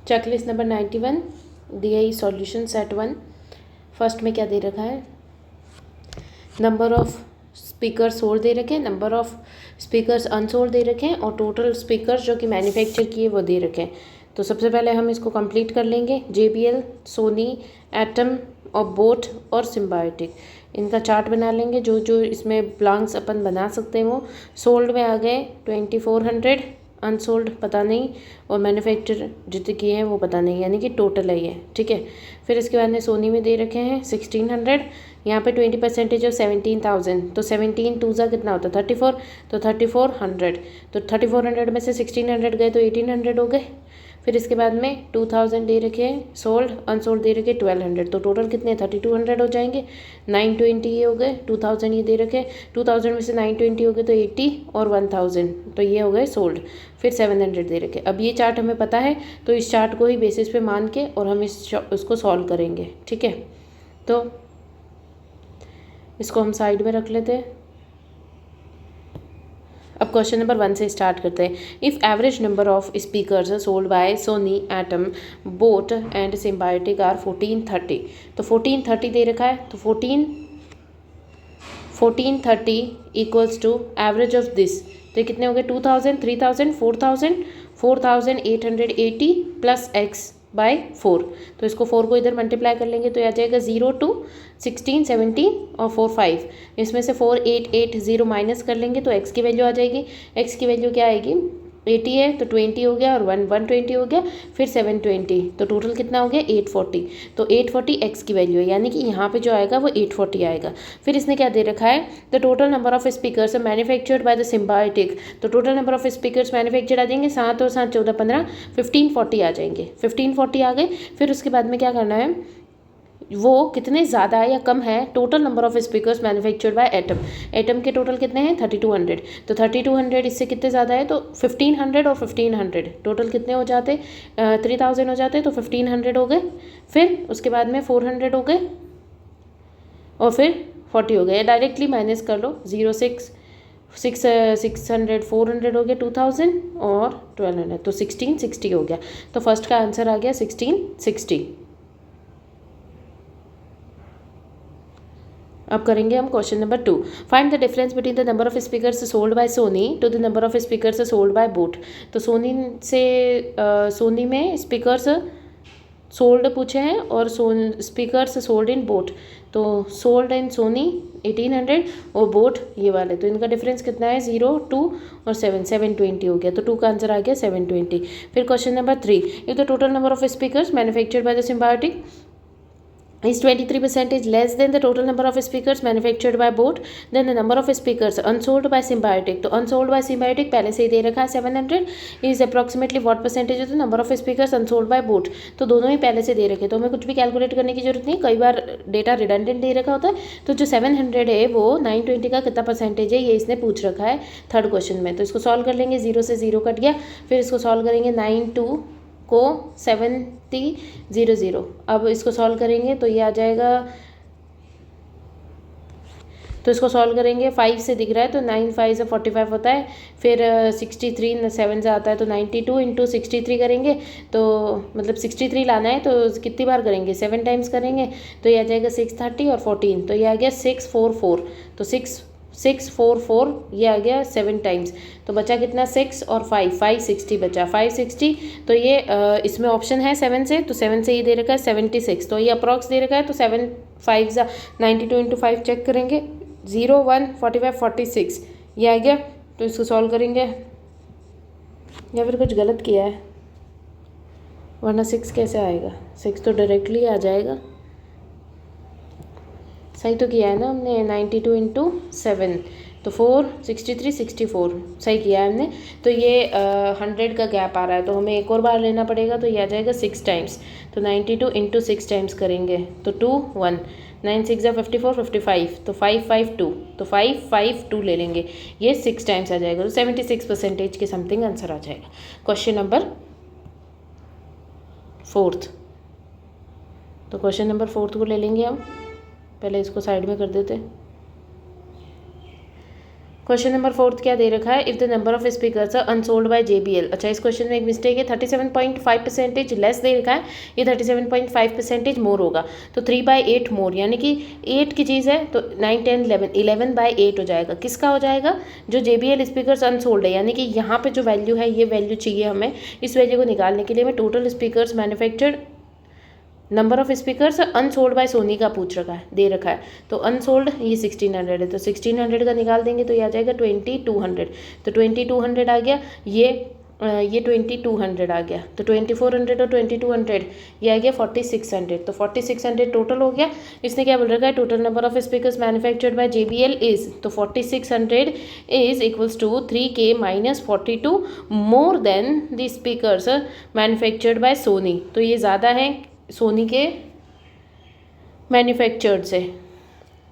Checklist number 91 DI solution set 1। First में क्या दे रखा है, नंबर ऑफ स्पीकर्स सोल्ड दे रखे हैं, नंबर ऑफ स्पीकर्स अनसोल्ड दे रखे हैं और टोटल स्पीकर्स जो कि मैन्युफैक्चर किए वो दे रखे हैं। तो सबसे पहले हम इसको कंप्लीट कर लेंगे। JBL, सोनी, एटम और बोट और सिम्बायोटिक, इनका चार्ट बना लेंगे। जो जो इसमें ब्लैंक्स अपन बना सकते हैं वो सोल्ड में आ गए 2400, अनसोल्ड पता नहीं और मैन्युफैक्चर जितने किए हैं वो पता नहीं, यानी कि टोटल है ये। ठीक है, फिर इसके बाद में सोनी में दे रखे हैं 1600, यहाँ पे 20% ऑफ 17,000, तो 17 टू ज़ा कितना होता है 34, तो 3400, तो 3400 में से 1600 गए तो 1800 हो गए। फिर इसके बाद में 2000 दे रखे हैं सोल्ड, अनसोल्ड दे रखे 1200, तो टोटल कितने 3200 हो जाएंगे। 920 ये हो गए, 2000 ये दे रखे, 2000 में से 920 हो गए तो 80 और 1000, तो ये हो गए सोल्ड। फिर 700 दे रखे। अब ये चार्ट हमें पता है तो इस चार्ट को ही बेसिस पे मान के और हम उसको सॉल्व करेंगे। ठीक है, तो इसको हम साइड में रख लेते हैं। अब क्वेश्चन नंबर 1 से स्टार्ट करते हैं। If average number of speakers sold by Sony, Atom, boAt and Symbiotic are 1430, तो 1430 दे रखा है, तो 1430 equals to average of this, तो ये कितने हो गए 2000, 3000, 4000, 4880 प्लस एक्स बाय 4, तो इसको 4 को इधर मल्टीप्लाई कर लेंगे तो आ जाएगा 0 to 16, 17 और 4 5, इसमें से 4880 माइनस कर लेंगे तो x की वैल्यू आ जाएगी। x की वैल्यू क्या आएगी 80 है तो 20 हो गया और 120 हो गया, फिर 720, तो टोटल कितना हो गया 840, तो 840 x की वैल्यू है, यानी कि यहाँ पे जो आएगा वो 840 आएगा। फिर इसने क्या दे रखा है, the total number of speakers manufactured by the symbiotic, तो total number of speakers manufactured आ जाएंगे 7 और 7 14 15, 1540 आ जाएंगे, 1540 आ गए। फिर उसके बाद में क्या करना है, वो कितने ज़्यादा है या कम है, total number of speakers manufactured by atom, atom के टोटल कितने हैं 3200, तो 3200 इससे कितने ज़्यादा है तो 1500 और 1500 टोटल कितने हो जाते 3000 हो जाते, तो 1500 हो गए। फिर उसके बाद में 400 हो गए और फिर 40 हो गए, डायरेक्टली माइनस कर लो 600 400 हो गया 2000 और 1200, तो 1660 हो गया। तो फर्स्ट का आंसर आ गया 1660। अब करेंगे हम question number 2। Find the difference between the number of speakers sold by Sony to the number of speakers sold by boAt, तो सोनी में स्पीकर्स सोल्ड पूछे हैं और स्पीकर्स सोल्ड इन बोट, तो सोल्ड इन सोनी 1800 और boat ये वाले, तो इनका डिफरेंस कितना है 0 2 और 7 720 हो गया, तो 2 का आंसर आ गया 720। फिर question number 3, if the total number of speakers manufactured by the symbiotic is 23% less than the total number of speakers manufactured by boat, then the number of speakers unsold by symbiotic, तो unsold by symbiotic पहले से ही दे रखा है 700, is approximately what percentage of the number of speakers unsold by boat, तो दोनों ही पहले से दे रखे, तो हमें कुछ भी कैलकुलेट करने की जरूरत नहीं, कई बार डेटा रिडंडेंट दे रखा होता है। तो जो 700 है वो 920 का कितना परसेंटेज है ये इसने पूछ रखा है थर्ड क्वेश्चन में, तो इसको सॉल्व कर लेंगे, 0 से 0 कट गया। फिर इसको सॉल्व करेंगे 92 को 70 अब इसको सॉल्व करेंगे तो ये आ जाएगा, तो इसको सॉल्व करेंगे 5 से दिख रहा है तो 9 5 से 45 होता है, फिर 63 7 से आता है तो 92 इंटू 63 करेंगे, तो मतलब 63 लाना है तो कितनी बार करेंगे 7 टाइम्स करेंगे, तो ये आ जाएगा 630 और 14, तो ये आ गया 644, तो 644 ये आ गया 7 टाइम्स, तो बचा कितना 6 और 5 560 बचा 560, तो ये इसमें ऑप्शन है 7 से, तो 7 से ये दे रखा है 76, तो ये अप्रॉक्स दे रखा है, तो 7 5 92 इंटू 5 चेक करेंगे 0 1 45 46 ये आ गया, तो इसको सॉल्व करेंगे, या फिर कुछ गलत किया है वरना 6 कैसे आएगा, 6 तो डायरेक्टली आ जाएगा, सही तो किया है ना हमने 92 इंटू 7, तो 4 63 64 सही किया है हमने। तो ये 100 का गैप आ रहा है तो हमें एक और बार लेना पड़ेगा, तो ये आ जाएगा 6 टाइम्स, तो 92 इंटू 6 टाइम्स करेंगे तो 2 1 9 6 54 55, तो 552, तो 552 ले लेंगे, ये 6 टाइम्स आ जाएगा, तो 76% के समथिंग आंसर आ जाएगा। क्वेश्चन नंबर 4, तो क्वेश्चन नंबर 4 को ले लेंगे हम, पहले इसको साइड में कर देते। क्वेश्चन नंबर 4 क्या दे रखा है, if the number of speakers unsold by JBL। अच्छा, इस क्वेश्चन में एक मिस्टेक है, 37.5% लेस दे रखा है, ये 37.5% मोर होगा, तो 3/8 मोर, यानी कि 8 की चीज़ है तो 9, 10, 11, 11/8 हो जाएगा। किसका हो जाएगा, जो JBL स्पीकर्स अनसोल्ड है, यानी कि यहाँ पे जो वैल्यू है ये वैल्यू चाहिए हमें। इस वैल्यू को निकालने के लिए हमें total speakers manufactured, number of speakers unsold by Sony का पूछ रखा है, दे रखा है, तो अनसोल्ड ये 1600 है, तो 1600 का निकाल देंगे तो ये आ जाएगा 2200, तो 2200 आ गया, ये 2200 आ गया, तो 2400 और 2200 ये आ गया 4600, तो 4600 टोटल हो गया। इसने क्या बोल रखा है, total number of speakers manufactured by JBL is, तो 4600 is equals to 3K minus 42 more than the speakers manufactured by Sony, तो ये ज़्यादा है सोनी के मैन्युफैक्चर्ड से।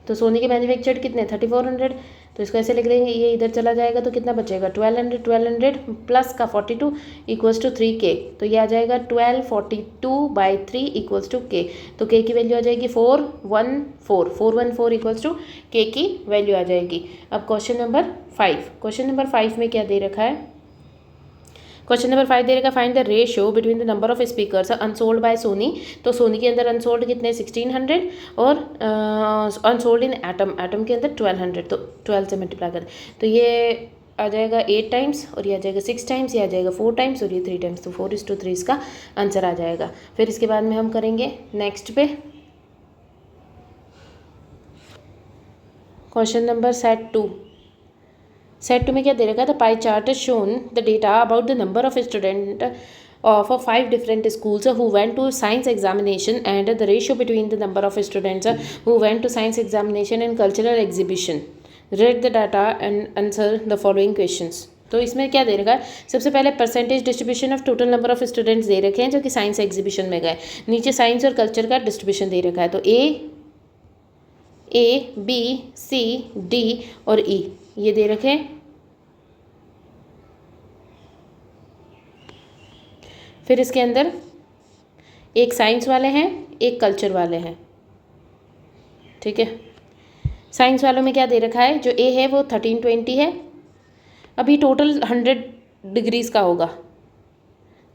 तो सोनी के मैन्युफैक्चर्ड कितने, 3400, तो इसको ऐसे लिख लेंगे, ये इधर चला जाएगा तो कितना बचेगा 1200 प्लस का 42 इक्वल्स टू 3K, तो ये आ जाएगा 1242/3 इक्वल्स टू K, तो K की वैल्यू आ जाएगी 414 इक्वल्स टू K की वैल्यू आ जाएगी। अब क्वेश्चन नंबर 5 में क्या दे रखा है, क्वेश्चन नंबर 5 दे रखा, find the ratio between the number of speakers unsold by Sony. तो सोनी के अंदर अनसोल्ड कितने 1600 और अनसोल्ड इन एटम के अंदर 1200, तो 12 से मल्टीप्लाई करें तो ये आ जाएगा 8 टाइम्स और ये आ जाएगा 6 टाइम्स, ये आ जाएगा 4 टाइम्स और ये 3 टाइम्स, तो 4:3 इसका आंसर आ जाएगा। फिर इसके बाद में हम करेंगे नेक्स्ट पे क्वेश्चन नंबर सेट 2 में क्या दे रखा है, the pie chart shown the data about the number of student of 5 different schools who went to science examination and the ratio between the number of students who went to science examination and cultural exhibition. Read the data and answer the following questions. तो इसमें क्या दे रखा है, सबसे पहले percentage distribution of total number of students they रखे हैं जो कि साइंस एग्जीबिशन में गए, नीचे साइंस और कल्चर का डिस्ट्रीब्यूशन दे रखा है, तो A B C D और E ये दे रखे हैं। फिर इसके अंदर एक साइंस वाले हैं, एक कल्चर वाले हैं, ठीक है। साइंस वालों में क्या दे रखा है, जो A है वो 1320 है, अभी टोटल 100 डिग्रीज़ का होगा,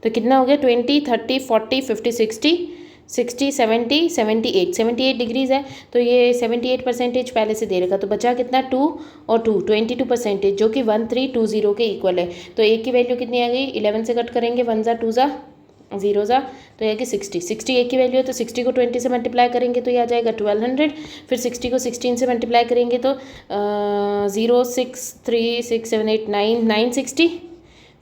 तो कितना हो गया 20, 30, 40, 50, 60, 70, 78 डिग्रीज़ है, तो ये 78% पहले से दे रखा, तो बचा कितना 2 और 2 22%, जो कि 1320 के इक्वल है। तो A की वैल्यू कितनी आ गई, 11 से कट करेंगे, 1 ज़ा 2 ज़ा 0 ज़ा, तो ये कि 60 A की वैल्यू है, तो 60 को 20 से मल्टीप्लाई करेंगे तो ये आ जाएगा 1200, फिर 60 को 16 से मल्टीप्लाई करेंगे तो 0 6 3 6 7 8 9 960,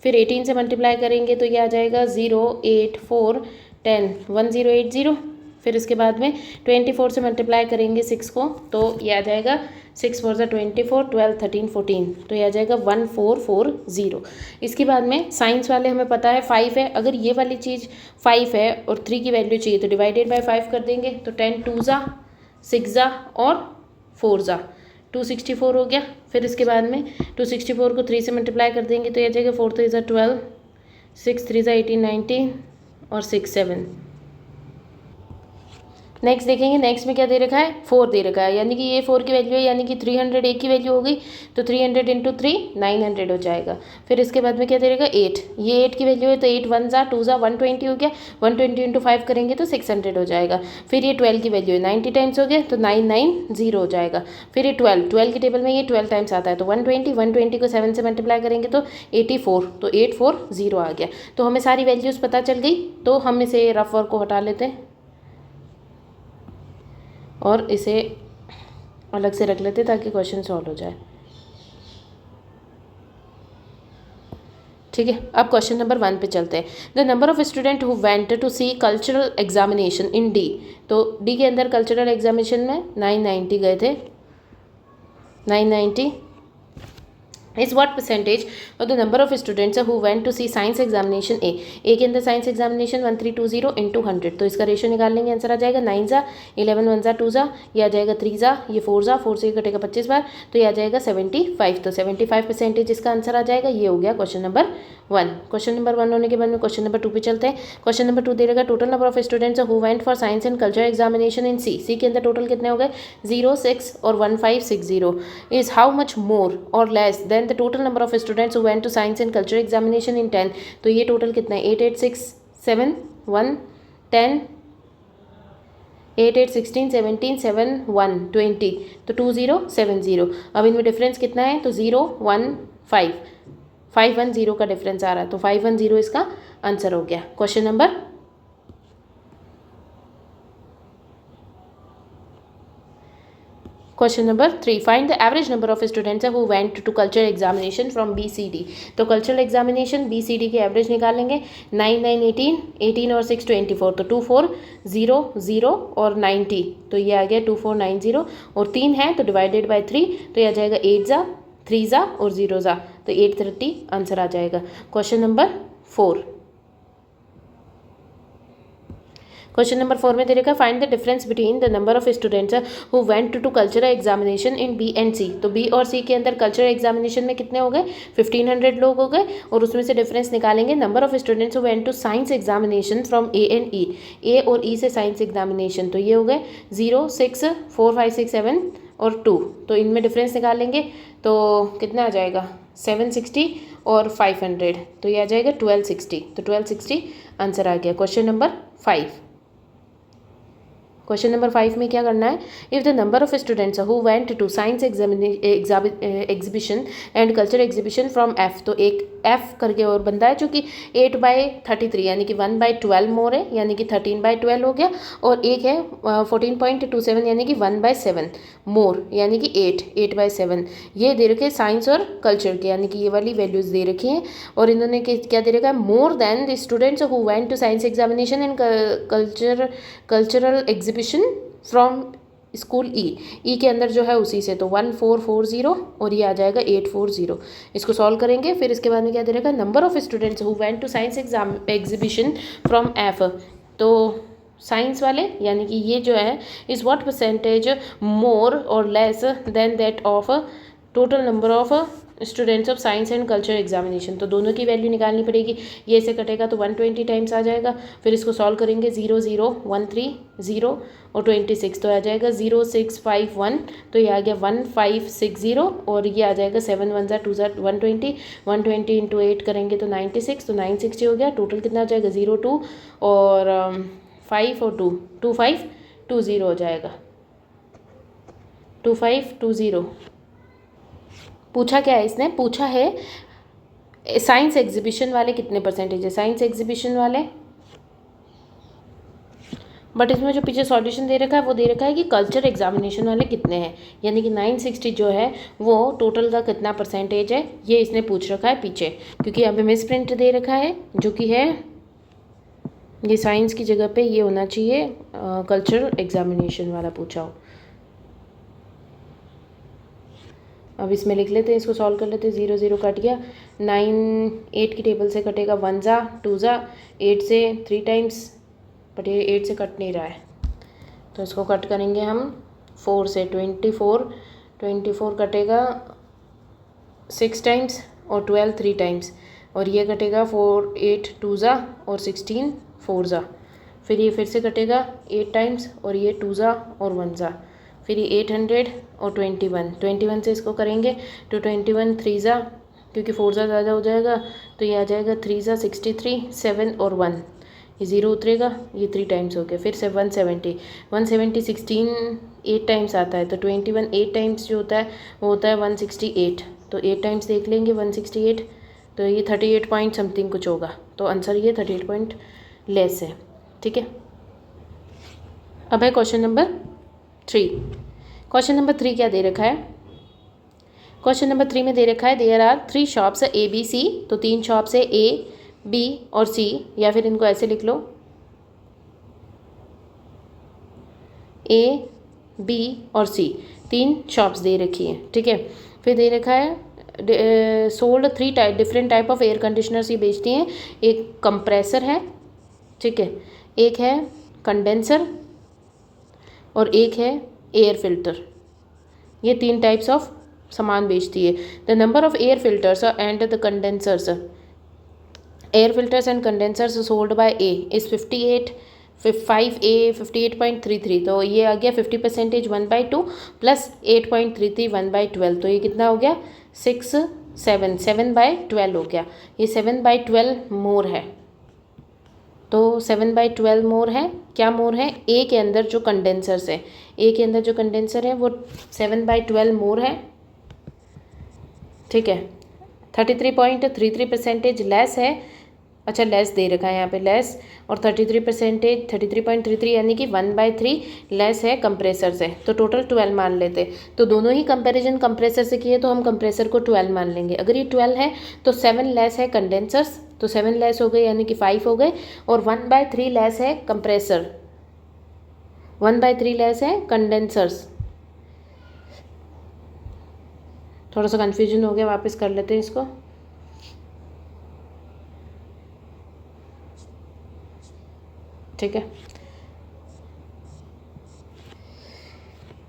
फिर 18 से मल्टीप्लाई करेंगे तो ये आ जाएगा 0 8 4 10 1080, फिर इसके बाद में 24 से मल्टीप्लाई करेंगे 6 को तो ये आ जाएगा 6 4 ज़ा 24, 12 13 14, तो ये आ जाएगा 1440। इसके बाद में साइंस वाले हमें पता है 5 है, अगर ये वाली चीज़ 5 है और 3 की वैल्यू चाहिए तो डिवाइडेड बाय 5 कर देंगे, तो 10 2 ज़ा 6 ज़ा और 4 ज़ा 264 हो गया। फिर इसके बाद में 264 को 3 से मल्टीप्लाई कर देंगे तो ये आ जाएगा 4 3 ज़ा 12, 6 3 ज़ा 18 19 और 6 7। नेक्स्ट देखेंगे, नेक्स्ट में क्या दे रखा है 4 दे रखा है, यानी कि ये 4 की वैल्यू है, यानी कि 300 A की वैल्यू हो गई, तो 300 इंटू 3 900 हो जाएगा। फिर इसके बाद में क्या दे रखा 8, ये 8 की वैल्यू है, तो 8 1 ज़ा 2 ज़ा 120 हो गया, 120 इंटू 5 करेंगे तो 600 हो जाएगा। फिर ये 12 की वैल्यू है, 90 टाइम्स हो गया तो 990 हो जाएगा। फिर ये 12 की टेबल में ये 12 टाइम्स आता है, तो 120 को 7 से मल्टीप्लाई करेंगे तो 84, तो 840 आ गया। तो हमें सारी वैल्यूज़ पता चल गई, तो हम इसे रफ वर्क को हटा लेते हैं और इसे अलग से रख लेते ताकि क्वेश्चन सॉल्व हो जाए, ठीक है। अब क्वेश्चन नंबर 1 पे चलते हैं। The number of student who went to see cultural examination in D, तो D के अंदर कल्चरल एग्जामिनेशन में 990 गए थे, 990 इज व्हाट परसेंटेज और the number of students who went to C science examination A के अंदर साइंस एग्जामिनेशन 1320 इंटू 100, तो इसका रेशियो निकाल लेंगे, आंसर आ जाएगा 9 ज़ा 11 1 ज़ा 2 ज़ा, ये आ जाएगा 3 ज़ा, ये 4 ज़ा 4 से ये कटेगा 25 बार, तो ये आ जाएगा 75, तो 75% इसका आंसर आ जाएगा। ये हो गया क्वेश्चन नंबर 1। क्वेश्चन नंबर 1 होने के बाद में क्वेश्चन नंबर 2 पे चलते हैं। क्वेश्चन नंबर 2 दे रहेगा total number of students who went for science and culture examination in C के अंदर टोटल कितने हो गए 0 6 और 1560 इज हाउ मच मोर और less than the total number of students who went to science and culture examination in 10, तो ये total कितना है 8 8 6 7 1 10 8 8 16 17 7 1 20, तो 2070। अब इनमें डिफरेंस कितना है तो 0 1 5 510 का डिफरेंस आ रहा है, तो 510 इसका आंसर हो गया। Question number question number 3, find the average number of students who went to culture examination from BCD, तो कल्चरल एग्जामिनेशन BCD के एवरेज निकालेंगे 9 9 18 18 और 6 24, तो 2400 और 90, तो ये आ गया 2490 और 3 है तो डिवाइडेड बाय 3, तो ये आ जाएगा 8 ज़ा 3 ज़ा और 0 ज़ा, तो 830 आंसर आ जाएगा। क्वेश्चन नंबर 4, क्वेश्चन नंबर 4 में दे रखा है find the difference between the number of students who went to cultural examination in B and C, तो B और C के अंदर कल्चरल एग्जामिनेशन में कितने हो गए 1500 लोग हो गए, और उसमें से डिफरेंस निकालेंगे number of students who went to science examination from A and E, A और E से साइंस एग्जामिनेशन, तो ये हो गए 0 6 4 5 6 7 और 2, तो इनमें डिफरेंस निकालेंगे तो कितना आ जाएगा 760 और 500, तो ये आ जाएगा 1260, तो 1260 आंसर आ गया। क्वेश्चन नंबर 5, क्वेश्चन नंबर 5 में क्या करना है, if the number of students who went to science exhibition and culture exhibition from F, तो एक F करके और बंदा है जो कि 8/33 यानी कि 1/12 मोर है, यानी कि 13/12 हो गया, और एक है 14.27 यानी कि 1/7 मोर यानी कि 8/7, ये दे रखे साइंस और कल्चर के, यानी कि ये वाली वैल्यूज़ दे रखी हैं, और इन्होंने क्या दे रखा है more than the students who went to science examination and cultural exhibition from school E के अंदर जो है उसी से, तो 1440 और ये आ जाएगा 840, इसको सॉल्व करेंगे। फिर इसके बाद में क्या दे रहेगा number of students who went to science exhibition from F, तो साइंस वाले यानी कि ये जो है इज़ व्हाट परसेंटेज मोर और less then that of total number of students of science and culture examination, तो दोनों की वैल्यू निकालनी पड़ेगी, ये से कटेगा तो 120 टाइम्स आ जाएगा। फिर इसको सॉल्व करेंगे 0 0 1 3 0 और 26, तो आ जाएगा 0651, तो ये आ गया 1560, और ये आ जाएगा 7 1 ज़ा 2 ज़ा 120 120 इंटू 8 करेंगे तो 96, तो 960 हो गया। टोटल कितना आ जाएगा 02 और 5 और 2 2520 हो जाएगा, 2520। पूछा क्या है इसने, पूछा है साइंस एग्जीबिशन वाले कितने परसेंटेज है, साइंस एग्जीबिशन वाले, बट इसमें जो पीछे सॉल्यूशन दे रखा है वो दे रखा है कि कल्चर एग्जामिनेशन वाले कितने हैं, यानी कि 960 जो है वो टोटल का कितना परसेंटेज है, ये इसने पूछ रखा है पीछे, क्योंकि यहाँ पे मिस प्रिंट दे रखा है जो कि है ये साइंस की जगह पे ये होना चाहिए कल्चर एग्जामिनेशन वाला पूछा हो। अब इसमें लिख लेते हैं, इसको सॉल्व कर लेते हैं। 0 0 कट गया, 9 8 की टेबल से कटेगा 1 ज़ा 2 ज़ा, 8 से 3 टाइम्स, बट ये 8 से कट नहीं रहा है, तो इसको कट करेंगे हम 4 से, 24 कटेगा 6 टाइम्स और 12 3 टाइम्स, और ये कटेगा 4 8 2 ज़ा और 16 4 ज़ा, फिर ये फिर से कटेगा 8 टाइम्स और ये 2 ज़ा और 1 ज़ा, फिर ये 800 और 21 से इसको करेंगे तो 21 3 ज़ा, क्योंकि 4 ज़ा ज़्यादा हो जाएगा, तो ये आ जाएगा 3 ज़ा 63 7 और 1, ये 0 उतरेगा, ये 3 टाइम्स हो गया, फिर से 170 16 8 टाइम्स आता है, तो 21 8 टाइम्स जो होता है वो होता है 168, तो 8 टाइम्स देख लेंगे 168, तो ये 38 पॉइंट समथिंग कुछ होगा, तो आंसर ये 38 पॉइंट लेस है। ठीक है, अब है क्वेश्चन नंबर 3। क्वेश्चन नंबर 3 क्या दे रखा है, क्वेश्चन नंबर 3 में दे रखा है देयर आर 3 शॉप्स ABC, तो 3 शॉप्स है A B और C, या फिर इनको ऐसे लिख लो A B और C, 3 शॉप्स दे रखी हैं। ठीक है, फिर दे रखा है sold 3 different type of air conditioners ये बेचती हैं। एक कंप्रेसर है, ठीक है, एक है कंडेंसर और एक है एयर फिल्टर। ये 3 टाइप्स ऑफ सामान बेचती है। The number of air filters and the condensers, air filters and condensers sold by A is 58, 5A 58.33, तो ये आ गया 50% 1/2 प्लस 8.33 1/12, तो ये कितना हो गया 7/12 हो गया। ये 7/12 मोर है, तो 7/12 मोर है। क्या मोर है? ए के अंदर जो कंडेंसर्स है, ए के अंदर जो कंडेंसर है वो 7/12 मोर है, ठीक है। 33.33% लेस है, अच्छा लेस दे रखा है यहाँ पे लेस, और 33% 33.33 यानी कि 1/3 लेस है कंप्रेसर से, तो टोटल 12 मान लेते। तो दोनों ही कंपैरिजन कंप्रेसर से किए तो हम कंप्रेसर को 12 मान लेंगे। अगर ये 12 है तो 7 लेस है कंडेंसर्स, तो 7 लेस हो गए यानी कि 5 हो गए, और 1/3 लेस है कंप्रेसर, 1/3 लेस है कंडेंसर्स। थोड़ा सा कन्फ्यूजन हो गया, वापस कर लेते हैं इसको। ठीक है,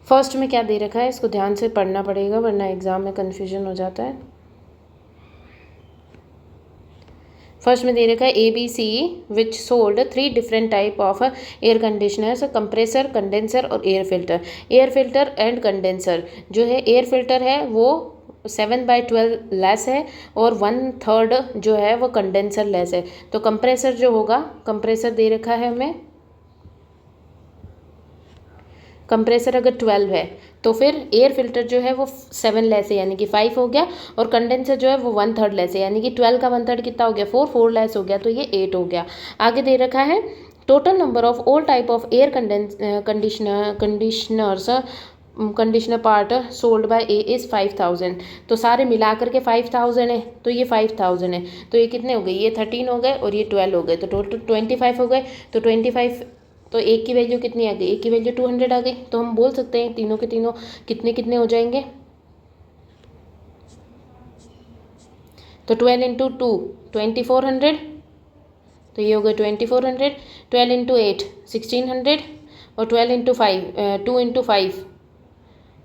फर्स्ट में क्या दे रखा है इसको ध्यान से पढ़ना पड़ेगा वरना एग्जाम में कन्फ्यूजन हो जाता है। फर्स्ट में दे रखा है ABC which sold 3 different type of air conditioners, compressor, condenser और air filter. Air filter and condenser जो है, एयर फिल्टर है वो 7/12 लेस है, और 1/3 जो है वो कंडेंसर लेस है। तो कंप्रेसर जो होगा, कंप्रेसर दे रखा है हमें, कंप्रेसर अगर 12 है तो फिर एयर फिल्टर जो है वो 7 लेस है यानी कि 5 हो गया, और कंडेंसर जो है वो 1/3 लेस है यानी कि 12 का 1/3 कितना हो गया 4 लेस हो गया, तो ये 8 हो गया। आगे दे रखा है total number of all type of air conditioner part sold by A is 5000, तो सारे मिला करके 5000 है, तो ये 5000 है, तो ये कितने हो गए, ये 13 हो गए और ये 12 हो गए, तो टोटल 25 हो गए। तो 25, तो एक की वैल्यू कितनी आ गई, एक की वैल्यू 200 आ गई, तो हम बोल सकते हैं तीनों के तीनों कितने कितने हो जाएंगे, तो 12 इंटू 2 2400, तो ये हो गए 2400, 12 इंटू 8 1600, और 12 इंटू 5 2 इंटू 5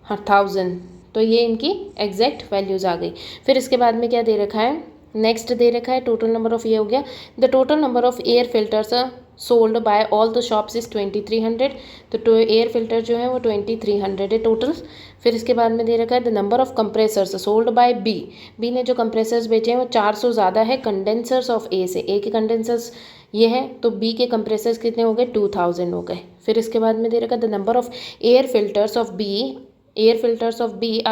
1000, तो ये इनकी एग्जैक्ट वैल्यूज़ आ गई। फिर इसके बाद में क्या दे रखा है, नेक्स्ट दे रखा है टोटल नंबर ऑफ, ये हो गया the total number of air filters sold bye all the shops is 2300, तो एयर फिल्टर जो है वो 2300 है टोटल। फिर इसके बाद में दे रखा है the number of compressors sold by B ने जो कंप्रेसर्स बेचे हैं वो 400 ज़्यादा है कंडेंसर्स ऑफ ए से, ए के कंडेंसर्स ये है, तो बी के कंप्रेसर्स कितने हो गए 2000 हो गए। फिर इसके बाद में दे रखा है the number of air filters of B are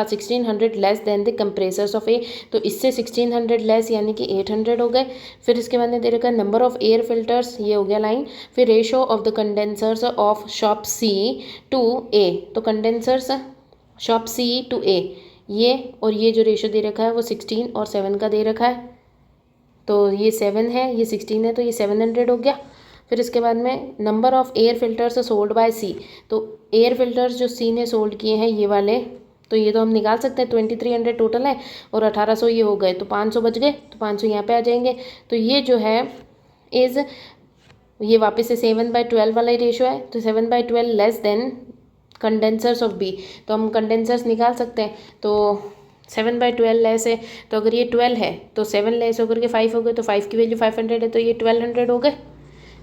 1600 less than the compressors of A, तो इससे 1600 लेस यानी कि 800 हो गए। फिर इसके बाद में दे रखा है नंबर ऑफ एयर फिल्टर्स, ये हो गया लाइन। फिर ratio of the condensers of shop C to A, तो condensers shop C to A ये, और ये जो रेशो दे रखा है वो 16 और 7 का दे रखा है, तो ये 7 है ये 16 है, तो ये 700 हो गया। फिर इसके बाद में number of air filters sold by C, तो एयर फिल्टर्स जो सी ने सोल्ड किए हैं ये वाले, तो ये तो हम निकाल सकते हैं 2300 टोटल है, और 1800 ये हो गए, तो 500 बच गए, तो 500 यहाँ पे आ जाएंगे। तो ये जो है इज़, ये वापस से 7/12 वाला ही रेशो है, तो 7/12 less than condensers of B, तो हम कंडेंसर्स निकाल सकते हैं। तो 7/12 लेस है, तो अगर ये 12 है तो 7 लेस होकर के 5 हो गए, तो 5 की वैल्यू 500 है, तो ये 1200 हो गए।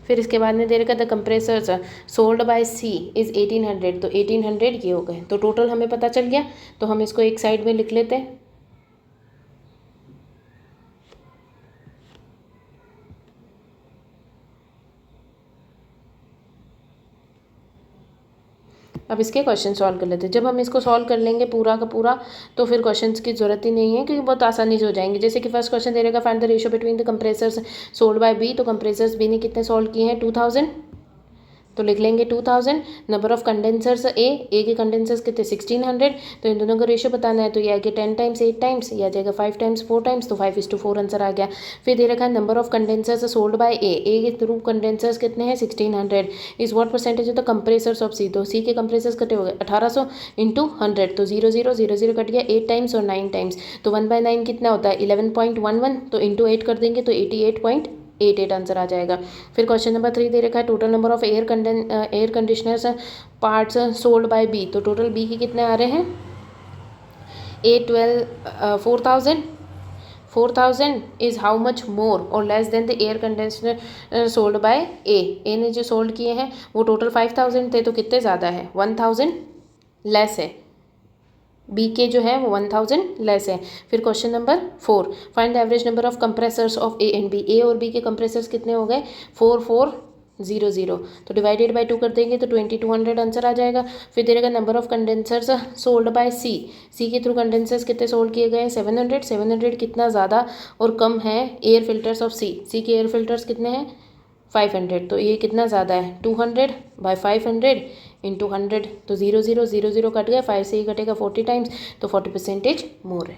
फिर इसके बाद में दे रखा the compressors sold by C is 1800, तो 1800 ये हो गए, तो टोटल हमें पता चल गया। तो हम इसको एक साइड में लिख लेते हैं। अब इसके क्वेश्चन सॉल्व कर लेते हैं। जब हम इसको सॉल्व कर लेंगे पूरा का पूरा, तो फिर क्वेश्चंस की ज़रूरत ही नहीं है, क्योंकि बहुत आसानी से हो जाएंगे। जैसे कि फर्स्ट क्वेश्चन दे रहेगा find the ratio between the compressors sold by B, तो कंप्रेसर्स बी ने कितने सॉल्व किए हैं 2000, तो लिख लेंगे 2000। नंबर ऑफ कंडेंसर्स ए के कंडेंसर्स कितने 1600, तो इन दोनों का रेशियो बताना है, तो ये आ गया 10 टाइम्स 8 टाइम्स, या जाएगा 5 टाइम्स 4 टाइम्स, तो 5:4 आंसर आ गया। फिर दे रखा है number of condensers sold by A के थ्रू कंडेंसर्स कितने हैं 1600, is what percentage of the compressors of C, तो सी के कंप्रेसर्स कितने हो गए 1800 इंटू 100, तो 0 0 0 0 कट गया 8 टाइम्स और 9 टाइम्स, तो 1/9 कितना होता है 11.11, तो इंटू 8 कर देंगे तो 88.88 आंसर आ जाएगा। फिर क्वेश्चन नंबर 3 दे रखा है total number of air conditioners parts sold by B, तो टोटल बी के कितने आ रहे हैं A12 4000 is how much more और less than the air conditioner sold by A ने जो सोल्ड किए हैं वो टोटल 5000 थे, तो कितने ज़्यादा है 1000 लेस है, बी के जो है वो 1000 लेस है। फिर question number 4 find the average number of compressors of A and B, A और बी के कंप्रेसर्स कितने हो गए 4400, तो डिवाइडेड बाय 2 कर देंगे तो 2200 आंसर आ जाएगा। फिर दे देगा number of condensers sold by C, C के थ्रू कंडेंसर्स कितने सोल्ड किए गए हैं 700 कितना ज़्यादा और कम है एयर फिल्टर्स ऑफ सी के एयर फिल्टर्स कितने हैं 500, तो ये कितना ज़्यादा है 200/500 इंटू 100, तो 0 0 0 0 कट गया, 5 से ही कटेगा 40 टाइम्स, तो 40% मोर है।